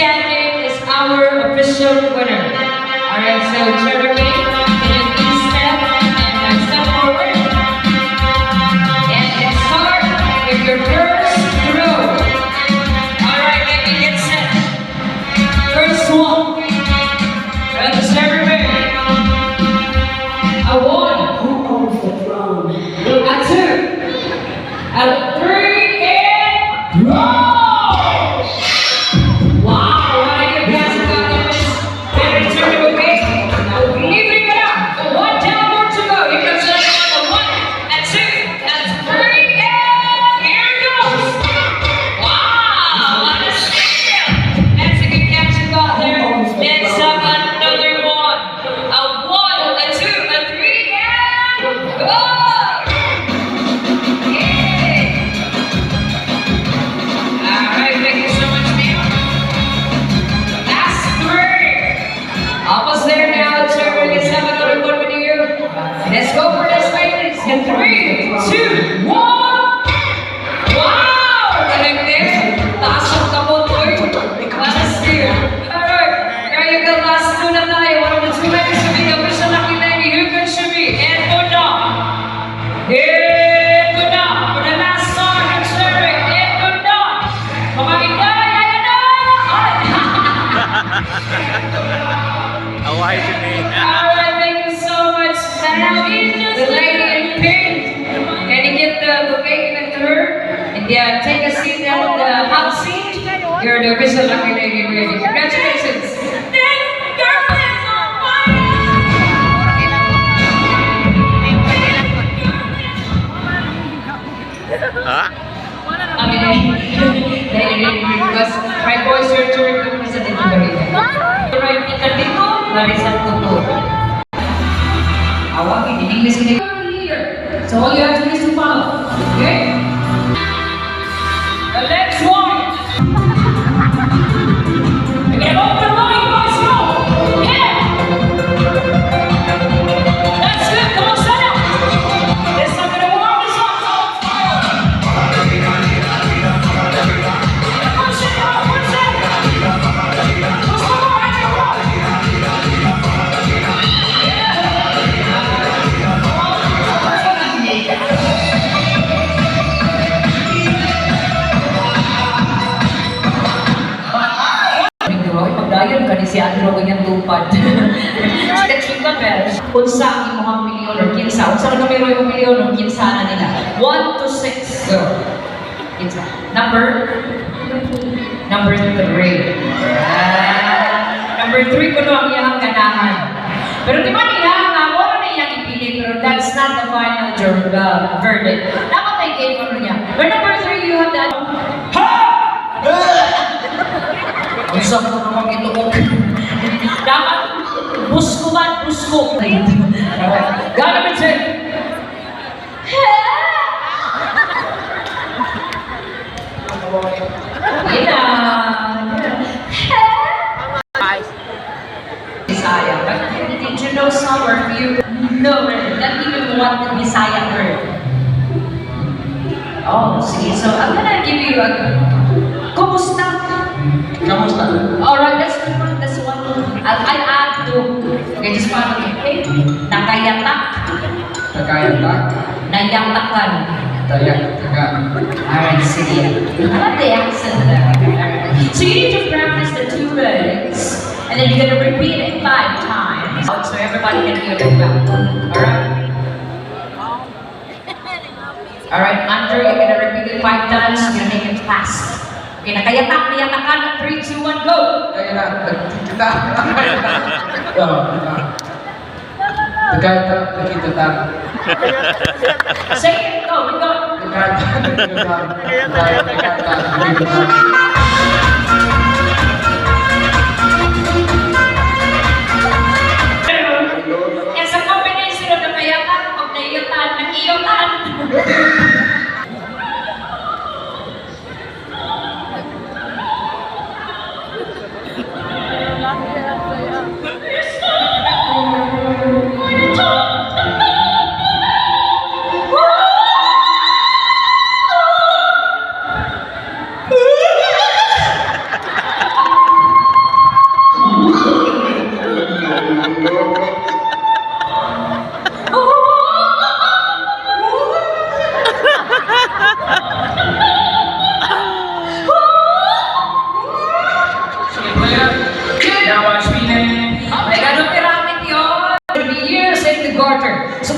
standing is our official winner. Alright, so Jeremy, can you please step and step forward? And start with your first throw. Alright, baby, get set. First one. From the Jeremy. A one. Who owns the throne? A two. A three, and roll! Let's go for this, ladies. In 3, 2, 1. Wow! Galing din. Taas ang kamot ko. Last year. Alright. There you go. Last two na tayo. One of the two ladies to be the official lucky lady. Who can she be? And Una. And Una. For the last song, I'm sharing. And Una. Pamagigay. Ayan na. Away to me. Alright. Thank you so much. Now the lady in pink. Can you get the bouquet given to her? And yeah, take a seat at the hot seat. You're the official lucky lady, really. Congratulations. Huh? Because my voice your turn to present it to the right, Peter Dito, Larissa Tutu. In English, here. So all you have to do is to follow. Okay? The next one. Again, open line, boys, go. Yeah. That's good. Come on, stand up. This time, gonna warm this up. Push it up, push it. Push the more at your rock. Pagdayon ka ni si Andro ganyan tupad. Sila chika bears. Unsa ang imong milyon or kinsa? Unsa ang numero yung milyon or kinsa na nila? 1 to 6. Go. Kinsa. Number 3. Number 3 kuno ang iyang ganahan. Pero di ba niya nga mo na iyang ipili, pero that's not the final verdict. Dapat ay game mo niya. But number 3 you have that. Ha! Usap ko naman gituok. Dapat busko man, busko. Gana ba siya? Ina. Bisaya. But did you know some of you know that even what the Bisaya heard? Oh, sige. So I'm gonna give you a kumusta? Kamusta? Alright, let's do this one. I'll add to. Okay, just follow me. Okay? Nakayatak. Nakayatak. Nayatakan. Nayatakan. Alright, sige. I love the accent there. So you need to practice the 2 words. And then you're going to repeat it 5 times. So everybody can hear it well. Alright? Alright, Andrew, you're going to repeat it 5 times. You're going to make it fast. Okay, nakayatak, nayatakan. 3, 2, 1, go! Kaya na, kita. Nakayatak, nakitatak. Say it, go, go. Nakayatak, nakitatak. It's a combination of the kayatak, of the iyatan, ng iyotan. Woo!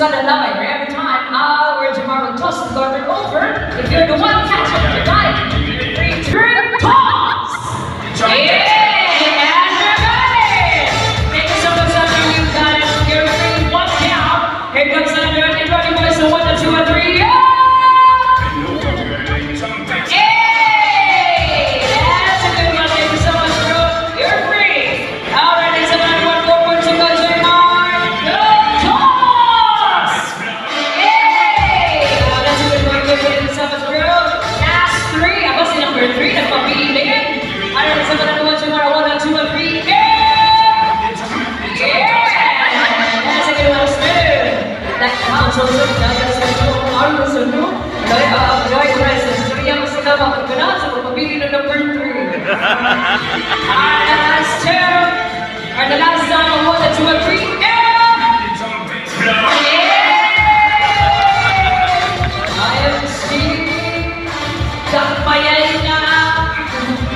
gotta love it. Every time our Jamar will toss the garbage over. If you're the one catch up the guy, you're free to toss! Yeah! And you're got it! Thank you so much, Sandra. You got it. You're free. One down. Here comes Sandra. And running boys. So 1, 2, 3. Yeah! Hey! That's a good one. Thank you so much, bro. You're free. All right, it's another one. 4.2 goes Jamar. Go toss! Hey! Oh, that's a good one. Good. Thank you so much, bro. Last 3. Ako si number 3. Nagpapili. All right, it's another one. Jamar. 1, 2, 3. Yeah! Yeah! That's a good one. Smooth. That counts also. That's a good one. Also, no? Joy presence. Surya mo sila makagana sa pagpapili ng number 3. Our last 2. Or the last time, 1, 2, 3. I am seeing Dakmayan na.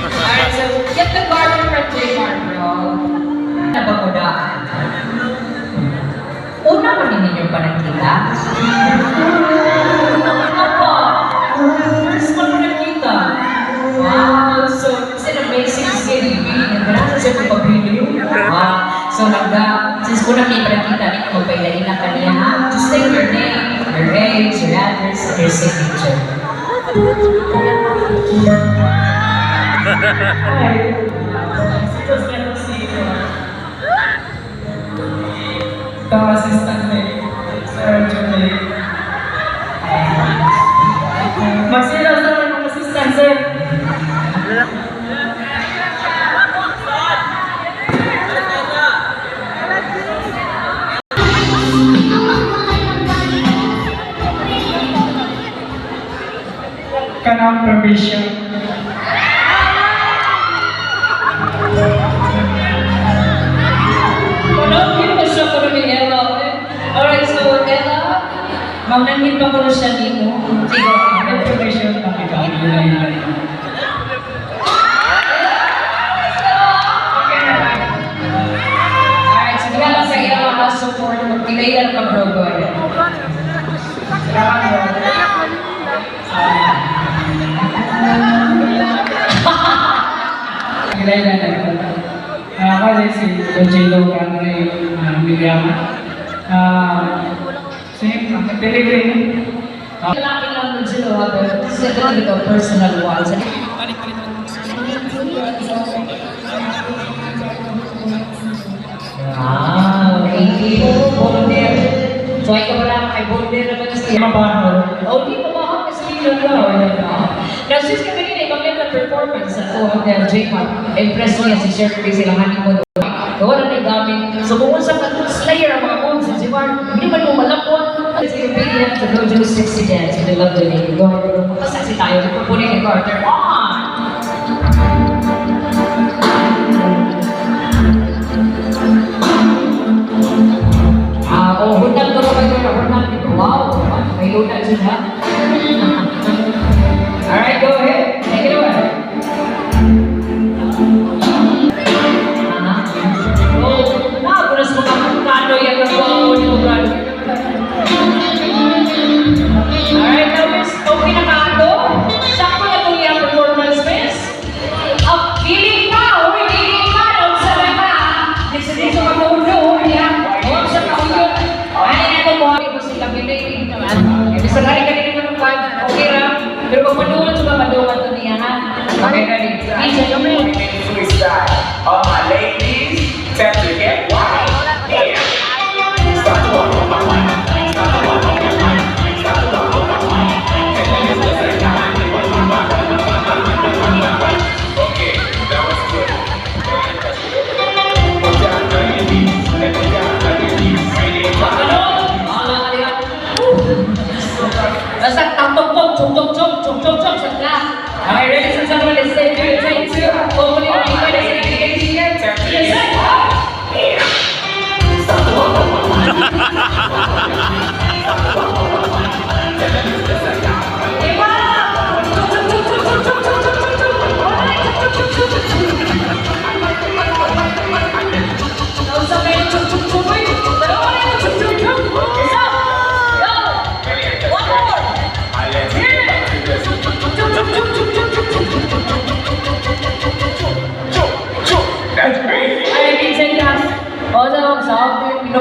Alright, so get the garden from Jamar, bro. Nabagudaan. Una pa din ninyo pa nakita? Apa? First pa ko nakita. Wow, so it's an amazing city. Nagdarasa siya kung pabili. So since ko nakita nakita, hindi ko pailain na kaniya, ha? Just take your name, your age, your address, and your signature. Hi. Just let us see you. The assistant name, Sir Johnny. Magsila sa mga assistant, sir. Kanang provision. Alright, so Ella, mamangin pa ko na siya dito. Sige, information pa kita. Alright, so kaya lang sa Ella na support, magpilailan pa bro ko. Salamat bro. Pilailan na ito. Kasi si J. Logan ay William. Same, delivery. Laki lang ng sila, but this is a little personal one. Bonder. So, ay ka wala kay Bonder naman siya. Mabaho. Oh, di mabaho kasi nila daw. Kasi kasi kanina, maganda performance sa Hotel J-Mart. Impress niya si Shirley silang honeymoon. Wala na gamit. So kung sa Slayer ang mga moves, si Mark, hindi man mo malapot. Kasi yung pili natin sa Dojo 60 Dance, we love the name. Go ahead, magpasasi tayo. Pupunin ni Carter. On! Hundan ko naman yun. Hundan dito. Wow! May hundan sila. Alright, go ahead. Take it away. Alright, now miss, okay na ka ato? Sakto na itong iyang performance.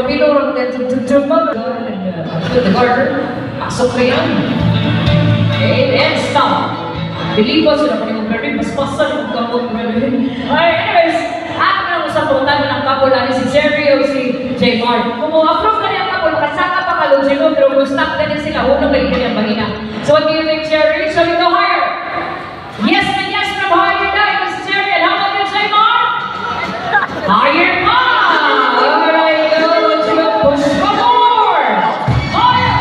Pinurong din sa tutumag. The garden. Pasok na yan. Okay, and stop. Bilipas na pa yung garden. Mas pasan yung kapot. Alright, anyways. At na sa puntan ng couple namin si Jerry o si J. Mark. Kung approve na niya couple, kasaka pa kalungsino, pero stop na din sila. Huwag na kayo kanyang mahina. So what do you think, Jerry? Shall we go higher? Yes and yes from higher now, Mr. Jerry. And how about you, J. Mark? Higher pa! Alright, let's go. Push for more! Higher!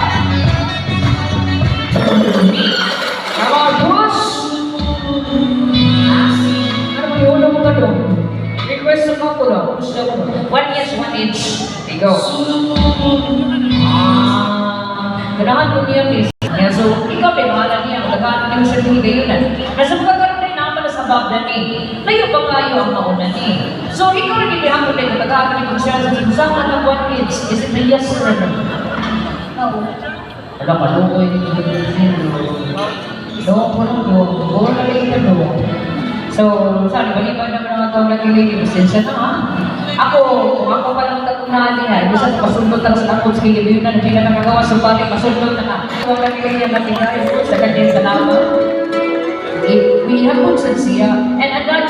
Come on, push! Ano mo yung ulo mo ka doon? Request sa mga kulo. Push na kulo. 1 yes, 1 inch. Okay, go. Ganahan mo niya, miss. Yeah, so, ikaw may bahala niya. Magagahan niyo siya hindi yun. Nasa magagahan rin naman sa babda ni. Layo pa kayo ang mauna ni. So, ikaw rin ipihang mo rin. Magagahan niyo siya. Saan ka ng 1 inch? Is it a yes or no? No. Wala ka, lukoy. No, wala na rin ka, no. So, saan, baliban naman ang tao na kilili, pasensya na ha. Kung ako pa lang tatunaan niya, bisa pasundot lang sa akong sa kilili na, hindi na nakagawa sa pati, pasundot na ka. Kung lang kilili na tingay, sa kanyang salamat. We have good siya. And at that